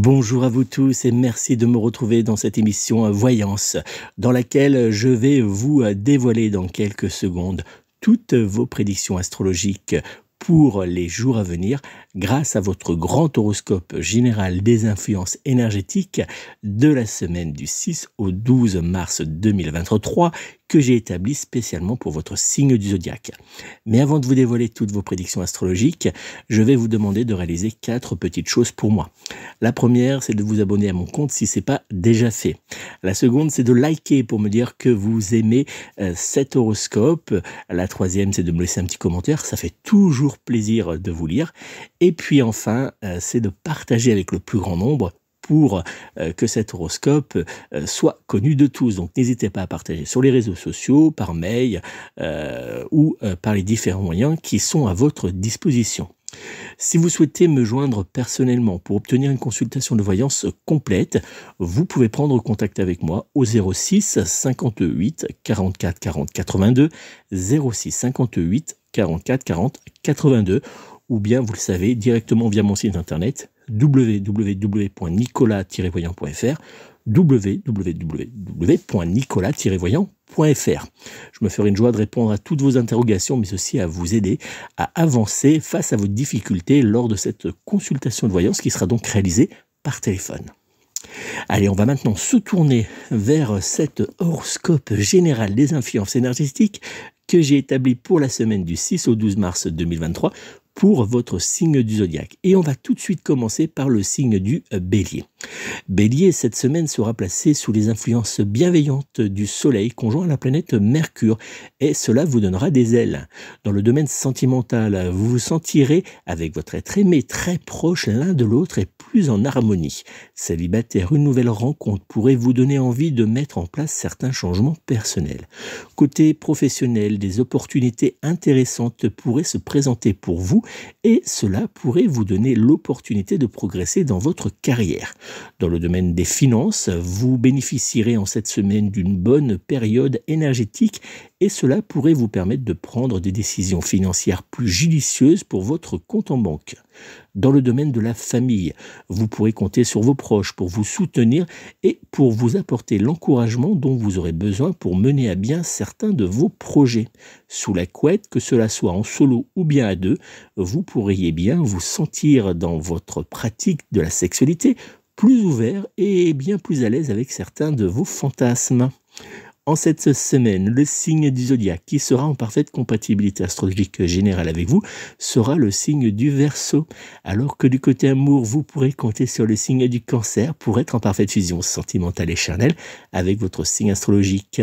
Bonjour à vous tous et merci de me retrouver dans cette émission Voyance, dans laquelle je vais vous dévoiler dans quelques secondes toutes vos prédictions astrologiques pour les jours à venir grâce à votre grand horoscope général des influences énergétiques de la semaine du 6 au 12 mars 2023 que j'ai établi spécialement pour votre signe du zodiaque. Mais avant de vous dévoiler toutes vos prédictions astrologiques, je vais vous demander de réaliser 4 petites choses pour moi. La première, c'est de vous abonner à mon compte si ce n'est pas déjà fait. La seconde, c'est de liker pour me dire que vous aimez cet horoscope. La troisième, c'est de me laisser un petit commentaire. Ça fait toujours plaisir de vous lire. Et puis enfin, c'est de partager avec le plus grand nombre pour que cet horoscope soit connu de tous. Donc n'hésitez pas à partager sur les réseaux sociaux, par mail ou par les différents moyens qui sont à votre disposition. Si vous souhaitez me joindre personnellement pour obtenir une consultation de voyance complète, vous pouvez prendre contact avec moi au 06 58 44 40 82, 06 58 44 40 82, ou bien vous le savez directement via mon site internet www.nicolas-voyant.fr, www.nicolas-voyant.fr. Je me ferai une joie de répondre à toutes vos interrogations, mais aussi à vous aider à avancer face à vos difficultés lors de cette consultation de voyance qui sera donc réalisée par téléphone. Allez, on va maintenant se tourner vers cet horoscope général des influences énergétiques que j'ai établi pour la semaine du 6 au 12 mars 2023 pour votre signe du zodiaque. Et on va tout de suite commencer par le signe du Bélier. Bélier, cette semaine sera placé sous les influences bienveillantes du Soleil conjoint à la planète Mercure et cela vous donnera des ailes. Dans le domaine sentimental, vous vous sentirez avec votre être aimé très proche l'un de l'autre et plus en harmonie. Célibataire, une nouvelle rencontre pourrait vous donner envie de mettre en place certains changements personnels. Côté professionnel, des opportunités intéressantes pourraient se présenter pour vous et cela pourrait vous donner l'opportunité de progresser dans votre carrière. Dans le domaine des finances, vous bénéficierez en cette semaine d'une bonne période énergétique et cela pourrait vous permettre de prendre des décisions financières plus judicieuses pour votre compte en banque. Dans le domaine de la famille, vous pourrez compter sur vos proches pour vous soutenir et pour vous apporter l'encouragement dont vous aurez besoin pour mener à bien certains de vos projets. Sous la couette, que cela soit en solo ou bien à deux, vous pourriez bien vous sentir dans votre pratique de la sexualité plus ouvert et bien plus à l'aise avec certains de vos fantasmes. En cette semaine, le signe du zodiaque qui sera en parfaite compatibilité astrologique générale avec vous sera le signe du Verseau, alors que du côté amour, vous pourrez compter sur le signe du Cancer pour être en parfaite fusion sentimentale et charnelle avec votre signe astrologique.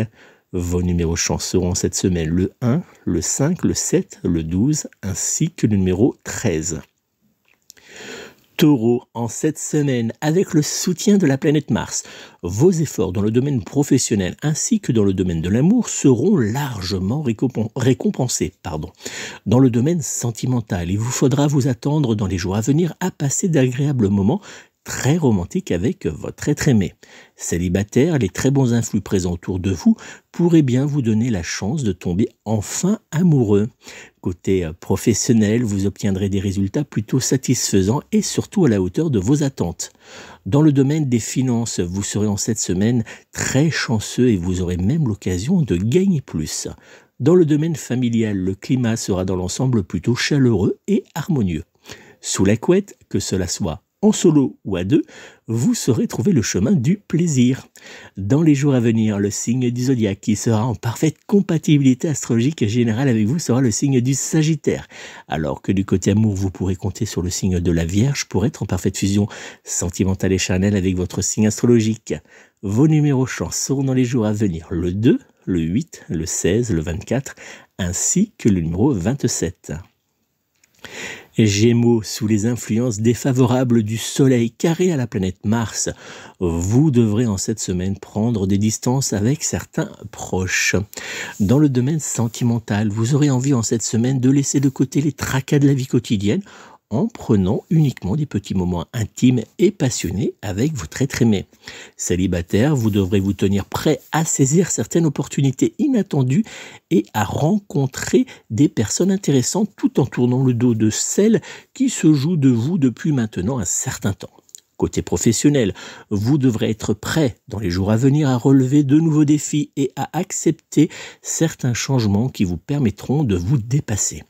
Vos numéros chance seront cette semaine le 1, le 5, le 7, le 12 ainsi que le numéro 13. Taureau, en cette semaine, avec le soutien de la planète Mars, vos efforts dans le domaine professionnel ainsi que dans le domaine de l'amour seront largement récompensés. Dans le domaine sentimental, il vous faudra vous attendre dans les jours à venir à passer d'agréables moments très romantique avec votre être aimé. Célibataire, les très bons influx présents autour de vous pourraient bien vous donner la chance de tomber enfin amoureux. Côté professionnel, vous obtiendrez des résultats plutôt satisfaisants et surtout à la hauteur de vos attentes. Dans le domaine des finances, vous serez en cette semaine très chanceux et vous aurez même l'occasion de gagner plus. Dans le domaine familial, le climat sera dans l'ensemble plutôt chaleureux et harmonieux. Sous la couette, que cela soit en solo ou à deux, vous saurez trouver le chemin du plaisir. Dans les jours à venir, le signe du zodiaque qui sera en parfaite compatibilité astrologique générale avec vous sera le signe du Sagittaire, alors que du côté amour, vous pourrez compter sur le signe de la Vierge pour être en parfaite fusion sentimentale et charnelle avec votre signe astrologique. Vos numéros chance seront dans les jours à venir le 2, le 8, le 16, le 24, ainsi que le numéro 27. Gémeaux, sous les influences défavorables du Soleil carré à la planète Mars, vous devrez en cette semaine prendre des distances avec certains proches. Dans le domaine sentimental, vous aurez envie en cette semaine de laisser de côté les tracas de la vie quotidienne en prenant uniquement des petits moments intimes et passionnés avec votre être aimé. Célibataire, vous devrez vous tenir prêt à saisir certaines opportunités inattendues et à rencontrer des personnes intéressantes tout en tournant le dos de celles qui se jouent de vous depuis maintenant un certain temps. Côté professionnel, vous devrez être prêt dans les jours à venir à relever de nouveaux défis et à accepter certains changements qui vous permettront de vous dépasser.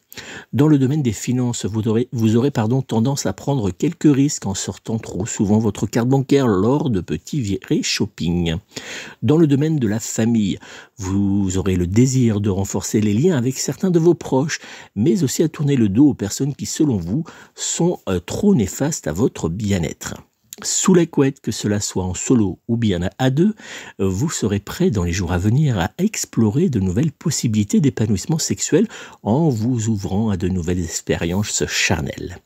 Dans le domaine des finances, vous aurez tendance à prendre quelques risques en sortant trop souvent votre carte bancaire lors de petits virées shopping. Dans le domaine de la famille, vous aurez le désir de renforcer les liens avec certains de vos proches, mais aussi à tourner le dos aux personnes qui, selon vous, sont trop néfastes à votre bien-être. Sous la couette, que cela soit en solo ou bien à deux, vous serez prêt dans les jours à venir à explorer de nouvelles possibilités d'épanouissement sexuel en vous ouvrant à de nouvelles expériences charnelles.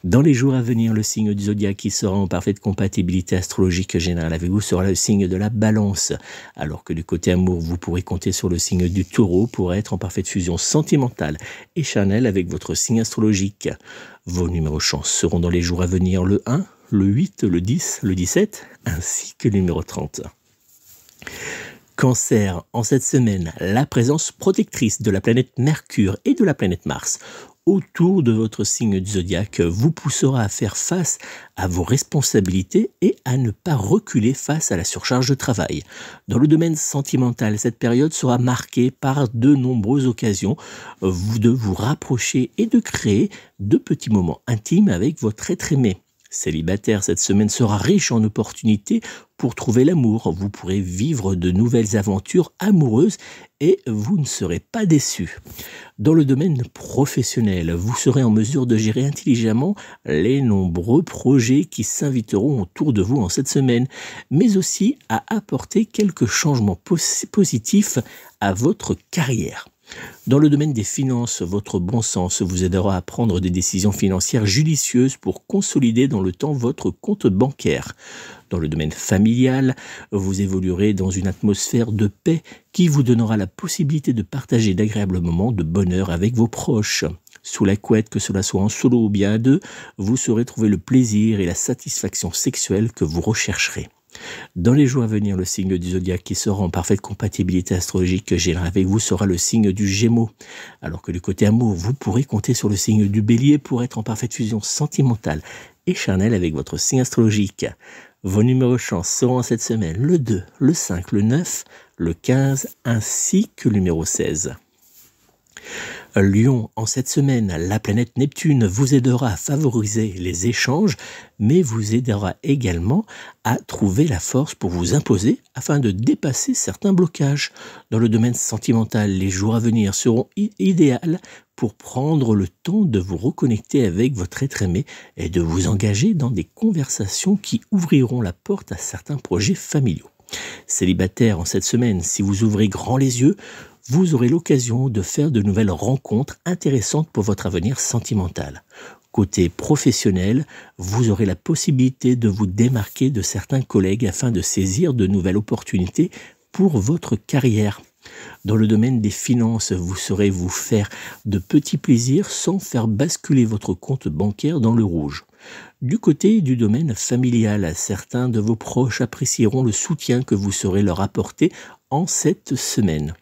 Dans les jours à venir, le signe du zodiaque qui sera en parfaite compatibilité astrologique générale avec vous sera le signe de la Balance, alors que du côté amour, vous pourrez compter sur le signe du Taureau pour être en parfaite fusion sentimentale et charnelle avec votre signe astrologique. Vos numéros chance seront dans les jours à venir le 1, le 8, le 10, le 17, ainsi que le numéro 30. Cancer, en cette semaine, la présence protectrice de la planète Mercure et de la planète Mars autour de votre signe du zodiaque vous poussera à faire face à vos responsabilités et à ne pas reculer face à la surcharge de travail. Dans le domaine sentimental, cette période sera marquée par de nombreuses occasions de vous rapprocher et de créer de petits moments intimes avec votre être aimé. Célibataire, cette semaine sera riche en opportunités pour trouver l'amour. Vous pourrez vivre de nouvelles aventures amoureuses et vous ne serez pas déçus. Dans le domaine professionnel, vous serez en mesure de gérer intelligemment les nombreux projets qui s'inviteront autour de vous en cette semaine, mais aussi à apporter quelques changements positifs à votre carrière. Dans le domaine des finances, votre bon sens vous aidera à prendre des décisions financières judicieuses pour consolider dans le temps votre compte bancaire. Dans le domaine familial, vous évoluerez dans une atmosphère de paix qui vous donnera la possibilité de partager d'agréables moments de bonheur avec vos proches. Sous la couette, que cela soit en solo ou bien à deux, vous saurez trouver le plaisir et la satisfaction sexuelle que vous rechercherez. Dans les jours à venir, le signe du zodiaque qui sera en parfaite compatibilité astrologique générale avec vous sera le signe du Gémeaux. Alors que du côté amour, vous pourrez compter sur le signe du Bélier pour être en parfaite fusion sentimentale et charnelle avec votre signe astrologique. Vos numéros chance seront cette semaine le 2, le 5, le 9, le 15 ainsi que le numéro 16. Lion, en cette semaine, la planète Neptune vous aidera à favoriser les échanges, mais vous aidera également à trouver la force pour vous imposer afin de dépasser certains blocages. Dans le domaine sentimental, les jours à venir seront idéaux pour prendre le temps de vous reconnecter avec votre être aimé et de vous engager dans des conversations qui ouvriront la porte à certains projets familiaux. Célibataire, en cette semaine, si vous ouvrez grand les yeux, vous aurez l'occasion de faire de nouvelles rencontres intéressantes pour votre avenir sentimental. Côté professionnel, vous aurez la possibilité de vous démarquer de certains collègues afin de saisir de nouvelles opportunités pour votre carrière. Dans le domaine des finances, vous saurez vous faire de petits plaisirs sans faire basculer votre compte bancaire dans le rouge. Du côté du domaine familial, certains de vos proches apprécieront le soutien que vous saurez leur apporter en cette semaine.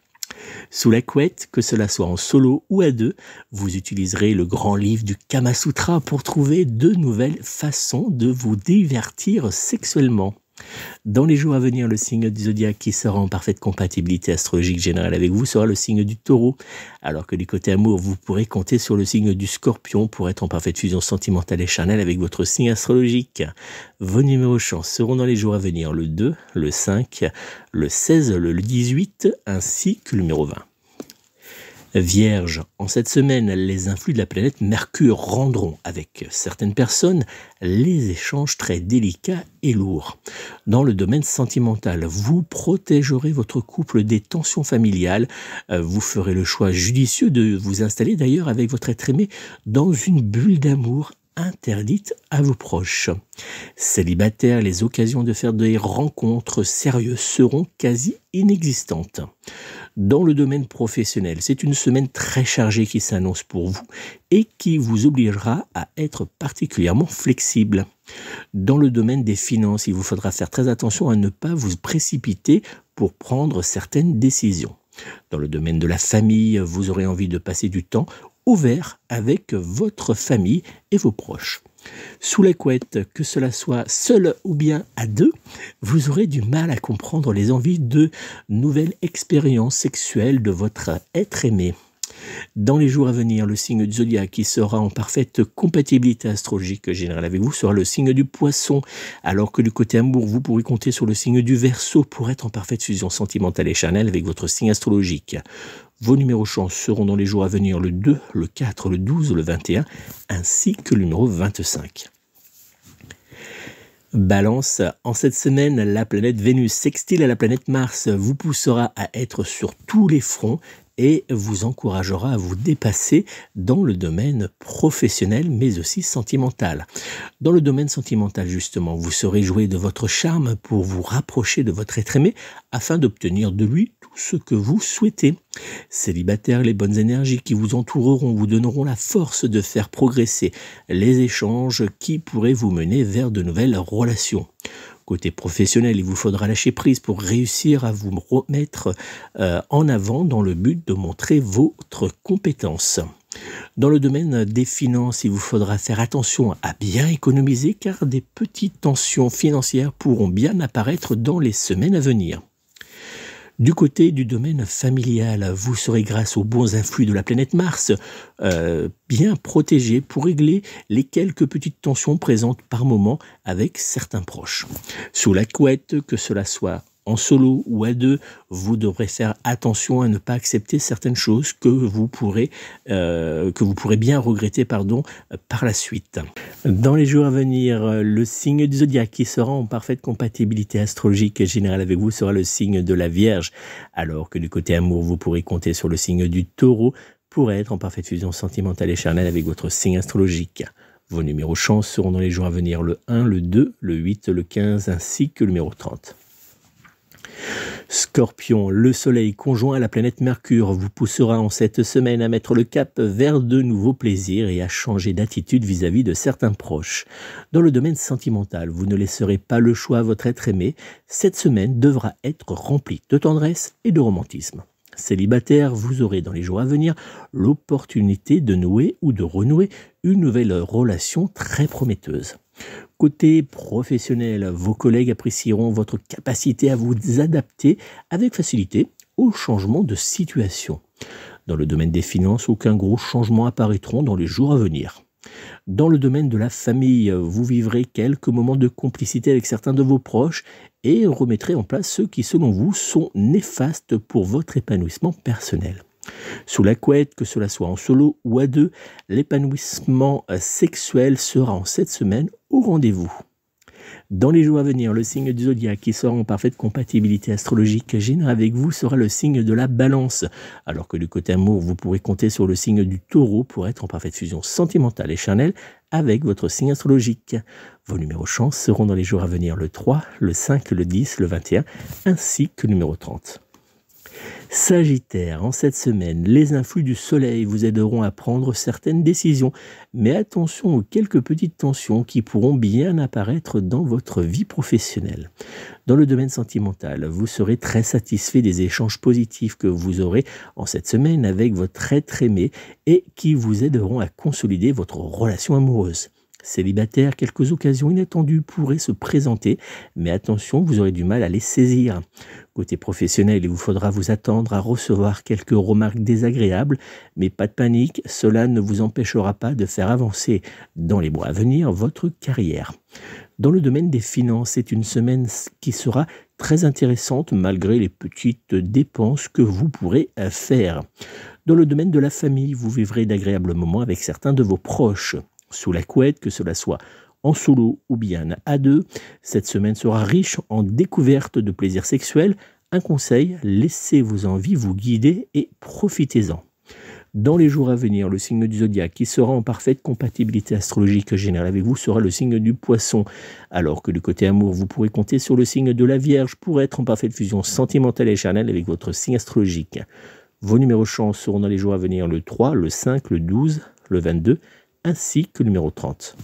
Sous la couette, que cela soit en solo ou à deux, vous utiliserez le grand livre du Kama Sutra pour trouver de nouvelles façons de vous divertir sexuellement. Dans les jours à venir, le signe du zodiaque qui sera en parfaite compatibilité astrologique générale avec vous sera le signe du Taureau, alors que du côté amour, vous pourrez compter sur le signe du Scorpion pour être en parfaite fusion sentimentale et charnelle avec votre signe astrologique. Vos numéros chance seront dans les jours à venir le 2, le 5, le 16, le 18 ainsi que le numéro 20. Vierge, en cette semaine, les influx de la planète Mercure rendront avec certaines personnes les échanges très délicats et lourds. Dans le domaine sentimental, vous protégerez votre couple des tensions familiales. Vous ferez le choix judicieux de vous installer d'ailleurs avec votre être aimé dans une bulle d'amour interdite à vos proches. Célibataire, les occasions de faire des rencontres sérieuses seront quasi inexistantes. Dans le domaine professionnel, c'est une semaine très chargée qui s'annonce pour vous et qui vous obligera à être particulièrement flexible. Dans le domaine des finances, il vous faudra faire très attention à ne pas vous précipiter pour prendre certaines décisions. Dans le domaine de la famille, vous aurez envie de passer du temps ouvert avec votre famille et vos proches. Sous la couette, que cela soit seul ou bien à deux, vous aurez du mal à comprendre les envies de nouvelles expériences sexuelles de votre être aimé. Dans les jours à venir, le signe du zodiaque qui sera en parfaite compatibilité astrologique générale avec vous sera le signe du Poisson, alors que du côté amour, vous pourrez compter sur le signe du Verseau pour être en parfaite fusion sentimentale et charnelle avec votre signe astrologique. Vos numéros chance seront dans les jours à venir le 2, le 4, le 12, le 21, ainsi que le numéro 25. Balance, en cette semaine, la planète Vénus sextile à la planète Mars vous poussera à être sur tous les fronts et vous encouragera à vous dépasser dans le domaine professionnel mais aussi sentimental. Dans le domaine sentimental justement, vous saurez jouer de votre charme pour vous rapprocher de votre être aimé afin d'obtenir de lui tout ce que vous souhaitez. Célibataires, les bonnes énergies qui vous entoureront vous donneront la force de faire progresser les échanges qui pourraient vous mener vers de nouvelles relations. Côté professionnel, il vous faudra lâcher prise pour réussir à vous remettre en avant dans le but de montrer votre compétence. Dans le domaine des finances, il vous faudra faire attention à bien économiser car des petites tensions financières pourront bien apparaître dans les semaines à venir. Du côté du domaine familial, vous serez grâce aux bons influx de la planète Mars bien protégé pour régler les quelques petites tensions présentes par moment avec certains proches. Sous la couette, que cela soit en solo ou à deux, vous devrez faire attention à ne pas accepter certaines choses que vous pourrez bien regretter par la suite. Dans les jours à venir, le signe du zodiaque qui sera en parfaite compatibilité astrologique générale avec vous sera le signe de la Vierge, alors que du côté amour, vous pourrez compter sur le signe du Taureau pour être en parfaite fusion sentimentale et charnelle avec votre signe astrologique. Vos numéros chance seront dans les jours à venir le 1, le 2, le 8, le 15 ainsi que le numéro 30. Scorpion, le soleil conjoint à la planète Mercure vous poussera en cette semaine à mettre le cap vers de nouveaux plaisirs et à changer d'attitude vis-à-vis de certains proches. Dans le domaine sentimental, vous ne laisserez pas le choix à votre être aimé. Cette semaine devra être remplie de tendresse et de romantisme. Célibataire, vous aurez dans les jours à venir l'opportunité de nouer ou de renouer une nouvelle relation très prometteuse. Côté professionnel, vos collègues apprécieront votre capacité à vous adapter avec facilité aux changements de situation. Dans le domaine des finances, aucun gros changement apparaîtront dans les jours à venir. Dans le domaine de la famille, vous vivrez quelques moments de complicité avec certains de vos proches et remettrez en place ceux qui, selon vous, sont néfastes pour votre épanouissement personnel. Sous la couette, que cela soit en solo ou à deux, l'épanouissement sexuel sera en cette semaine au rendez-vous. Dans les jours à venir, le signe du zodiaque qui sera en parfaite compatibilité astrologique générale avec vous sera le signe de la Balance, alors que du côté amour, vous pourrez compter sur le signe du Taureau pour être en parfaite fusion sentimentale et charnelle avec votre signe astrologique. Vos numéros chance seront dans les jours à venir le 3, le 5, le 10, le 21 ainsi que le numéro 30. Sagittaire, en cette semaine, les influx du soleil vous aideront à prendre certaines décisions, mais attention aux quelques petites tensions qui pourront bien apparaître dans votre vie professionnelle. Dans le domaine sentimental, vous serez très satisfait des échanges positifs que vous aurez en cette semaine avec votre être aimé et qui vous aideront à consolider votre relation amoureuse. Célibataire, quelques occasions inattendues pourraient se présenter, mais attention, vous aurez du mal à les saisir. Côté professionnel, il vous faudra vous attendre à recevoir quelques remarques désagréables, mais pas de panique, cela ne vous empêchera pas de faire avancer dans les mois à venir votre carrière. Dans le domaine des finances, c'est une semaine qui sera très intéressante malgré les petites dépenses que vous pourrez faire. Dans le domaine de la famille, vous vivrez d'agréables moments avec certains de vos proches. Sous la couette, que cela soit en solo ou bien à deux, cette semaine sera riche en découvertes de plaisirs sexuels. Un conseil, laissez vos envies vous guider et profitez-en. Dans les jours à venir, le signe du zodiaque qui sera en parfaite compatibilité astrologique générale avec vous sera le signe du Poisson, alors que du côté amour, vous pourrez compter sur le signe de la Vierge pour être en parfaite fusion sentimentale et charnelle avec votre signe astrologique. Vos numéros chance seront dans les jours à venir le 3, le 5, le 12, le 22, ainsi que le numéro 30.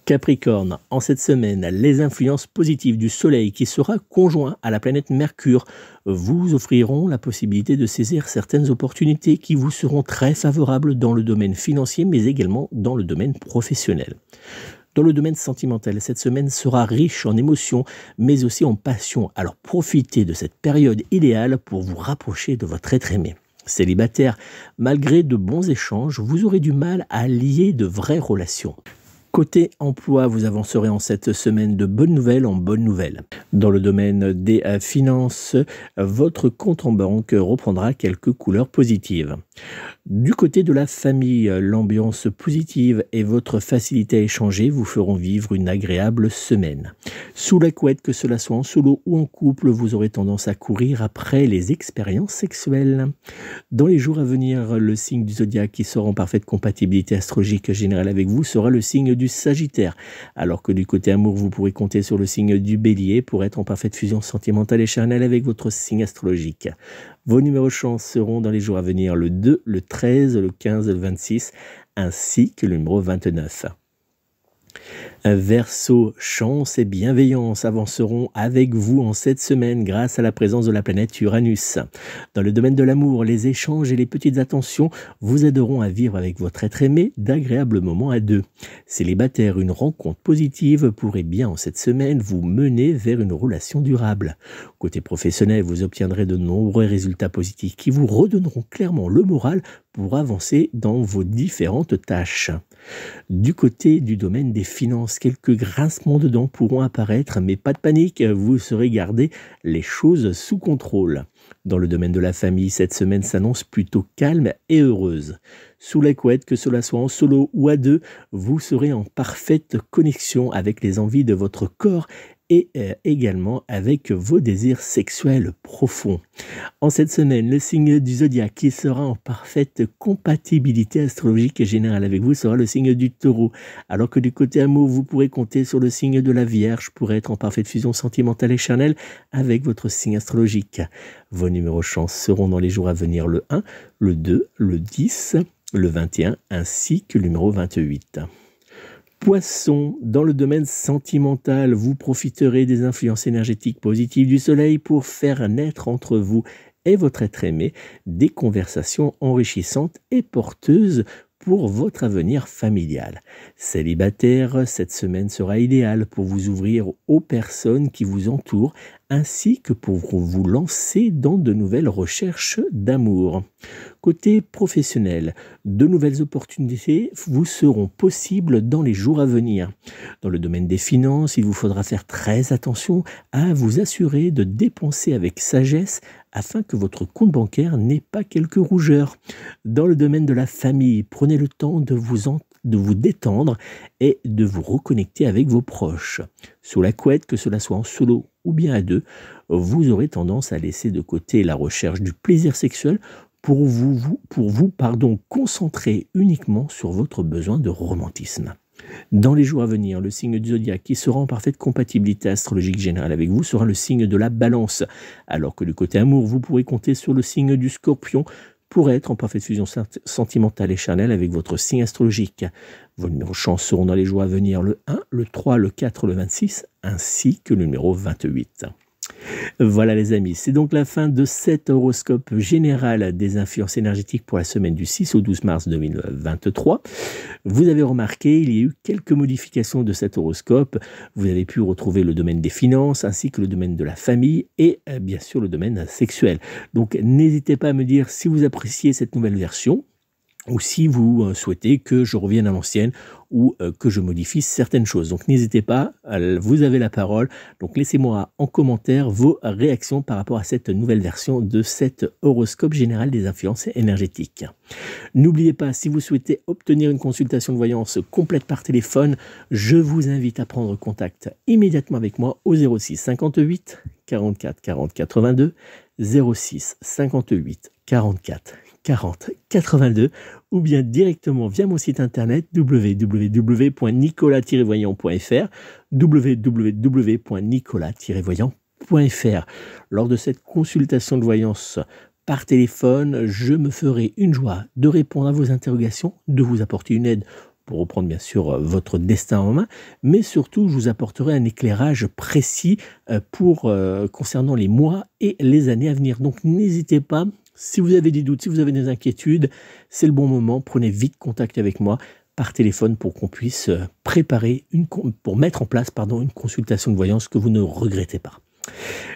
Capricorne, en cette semaine, les influences positives du Soleil qui sera conjoint à la planète Mercure vous offriront la possibilité de saisir certaines opportunités qui vous seront très favorables dans le domaine financier mais également dans le domaine professionnel. Dans le domaine sentimental, cette semaine sera riche en émotions mais aussi en passion, alors profitez de cette période idéale pour vous rapprocher de votre être aimé. Célibataire, malgré de bons échanges, vous aurez du mal à lier de vraies relations. Côté emploi, vous avancerez en cette semaine de bonnes nouvelles en bonnes nouvelles. Dans le domaine des finances, votre compte en banque reprendra quelques couleurs positives. Du côté de la famille, l'ambiance positive et votre facilité à échanger vous feront vivre une agréable semaine. Sous la couette, que cela soit en solo ou en couple, vous aurez tendance à courir après les expériences sexuelles. Dans les jours à venir, le signe du zodiaque qui sera en parfaite compatibilité astrologique générale avec vous sera le signe du Sagittaire, alors que du côté amour, vous pourrez compter sur le signe du Bélier pour être en parfaite fusion sentimentale et charnelle avec votre signe astrologique. Vos numéros chance seront dans les jours à venir le 2, le 13, le 15, le 26, ainsi que le numéro 29. Verseau, chance et bienveillance avanceront avec vous en cette semaine grâce à la présence de la planète Uranus. Dans le domaine de l'amour, les échanges et les petites attentions vous aideront à vivre avec votre être aimé d'agréables moments à deux. Célibataire, une rencontre positive pourrait bien en cette semaine vous mener vers une relation durable. Côté professionnel, vous obtiendrez de nombreux résultats positifs qui vous redonneront clairement le moral pour avancer dans vos différentes tâches. Du côté du domaine des finances, quelques grincements de dents pourront apparaître, mais pas de panique, vous saurez garder les choses sous contrôle. Dans le domaine de la famille, cette semaine s'annonce plutôt calme et heureuse. Sous la couette, que cela soit en solo ou à deux, vous serez en parfaite connexion avec les envies de votre corps et également avec vos désirs sexuels profonds. En cette semaine, le signe du zodiaque qui sera en parfaite compatibilité astrologique et générale avec vous sera le signe du Taureau, alors que du côté amour, vous pourrez compter sur le signe de la Vierge pour être en parfaite fusion sentimentale et charnelle avec votre signe astrologique. Vos numéros chance seront dans les jours à venir le 1, le 2, le 10, le 21 ainsi que le numéro 28. Poisson, dans le domaine sentimental, vous profiterez des influences énergétiques positives du soleil pour faire naître entre vous et votre être aimé des conversations enrichissantes et porteuses pour votre avenir familial. Célibataire, cette semaine sera idéale pour vous ouvrir aux personnes qui vous entourent ainsi que pour vous lancer dans de nouvelles recherches d'amour. Côté professionnel, de nouvelles opportunités vous seront possibles dans les jours à venir. Dans le domaine des finances, il vous faudra faire très attention à vous assurer de dépenser avec sagesse afin que votre compte bancaire n'ait pas quelques rougeurs. Dans le domaine de la famille, prenez le temps de vous détendre et de vous reconnecter avec vos proches. Sous la couette, que cela soit en solo ou bien à deux, vous aurez tendance à laisser de côté la recherche du plaisir sexuel pour vous concentrer uniquement sur votre besoin de romantisme. Dans les jours à venir, le signe du zodiaque qui sera en parfaite compatibilité astrologique générale avec vous sera le signe de la Balance, alors que du côté amour, vous pourrez compter sur le signe du Scorpion pour être en parfaite fusion sentimentale et charnelle avec votre signe astrologique. Vos numéros chance seront dans les jours à venir le 1, le 3, le 4, le 26, ainsi que le numéro 28. Voilà les amis, c'est donc la fin de cet horoscope général des influences énergétiques pour la semaine du 6 au 12 mars 2023. Vous avez remarqué, il y a eu quelques modifications de cet horoscope. Vous avez pu retrouver le domaine des finances ainsi que le domaine de la famille et bien sûr le domaine sexuel. Donc n'hésitez pas à me dire si vous appréciez cette nouvelle version ou si vous souhaitez que je revienne à l'ancienne ou que je modifie certaines choses. Donc n'hésitez pas, vous avez la parole. Donc laissez-moi en commentaire vos réactions par rapport à cette nouvelle version de cet horoscope général des influences énergétiques. N'oubliez pas, si vous souhaitez obtenir une consultation de voyance complète par téléphone, je vous invite à prendre contact immédiatement avec moi au 06 58 44 40 82, 06 58 44 40 82 ou bien directement via mon site internet www.nicolas-voyant.fr www.nicolas-voyant.fr. Lors de cette consultation de voyance par téléphone, je me ferai une joie de répondre à vos interrogations, de vous apporter une aide pour reprendre bien sûr votre destin en main, mais surtout je vous apporterai un éclairage précis concernant les mois et les années à venir. Donc n'hésitez pas, si vous avez des doutes, si vous avez des inquiétudes, c'est le bon moment, prenez vite contact avec moi par téléphone pour qu'on puisse pour mettre en place une consultation de voyance que vous ne regrettez pas.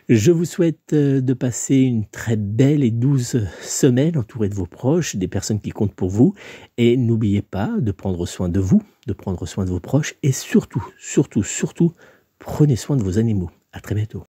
Je vous souhaite de passer une très belle et douce semaine entourée de vos proches, des personnes qui comptent pour vous. Et n'oubliez pas de prendre soin de vous, de prendre soin de vos proches et surtout, surtout, surtout, prenez soin de vos animaux. À très bientôt.